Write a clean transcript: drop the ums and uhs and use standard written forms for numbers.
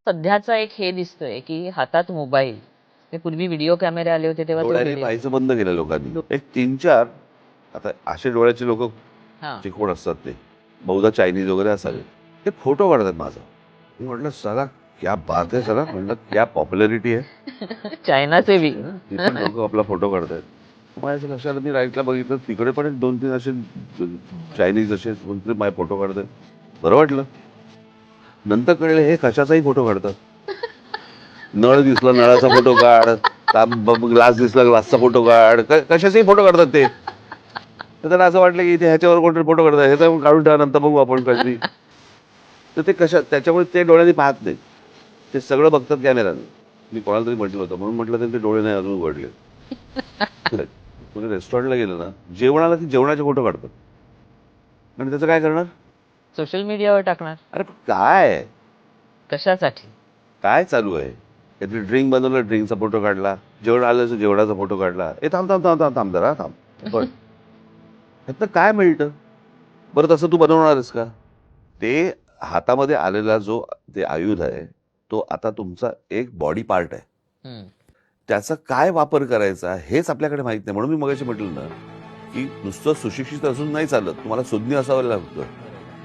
सध्याचा एक हे दिसतोय की हातात मोबाईल. ते पूर्वी व्हिडिओ कॅमेरे आले होते तेव्हा तो डोळ्यांनी व्हिडिओ. पाहायचं बंद केलं लोकांनी. एक 3-4 आता असे डोळ्याचे लोक हां. जे कोण असतात ते बहुधा चायनीज वगैरे असावे, ते फोटो काढतात माझा. मी म्हटलं साला क्या बात है, साला म्हटलं क्या पॉप्युलॅरिटी आहे. चायनाचे बी. ती पण लोक आपला फोटो काढतायत. माझ्या लक्षात मी राईटला बघितलं, तिकडे पण 2-3 असे चायनीज असे कोणतरी माझे फोटो काढतात. बरं वाटलं. नंतर कळलं हे कशाचाही फोटो काढतात. नळ दिसला नळाचा फोटो काढ, ग्लास दिसला ग्लासचा फोटो काढ, कशाचाही फोटो काढतात ते. तर त्यांना असं वाटलं की इथे ह्याच्यावर कोणतरी फोटो काढतात, ह्याचा काढून ठेवा नंतर बघू आपण कधी. तर ते कशा त्याच्यामुळे ते डोळ्यांनी पाहत नाही, ते सगळं बघतात कॅमेऱ्यानं. मी कोणाला तरी म्हटलं होतं म्हणून म्हटलं त्यांचे डोळे नाही अजून उघडले. कोणी रेस्टॉरंटला गेलं ना, जेवणाला ती जेवणाचे फोटो काढतात आणि त्याचं काय करणार. सोशल मीडियावर टाकणार. अरे पण काय कशासाठी? काय चालू आहे. काहीतरी ड्रिंक बनवलं ड्रिंकचा फोटो काढला, जेवण आलं तर जेवणाचा फोटो काढला. ए थांब थांब थांब थांब थांब जरा थांब पण ह्यातनं काय मिळतं. बरं तसं तू बनवणारच का. ते हातामध्ये आलेला जो ते आयुध आहे, तो आता तुमचा एक बॉडी पार्ट आहे. हम्म. त्याचा काय वापर करायचा हेच आपल्याकडे माहित नाही. म्हणून मी मगाशी म्हटलं ना की नुसतं सुशिक्षित असून नाही चालत, तुम्हाला सुज्ञ असावं लागतं.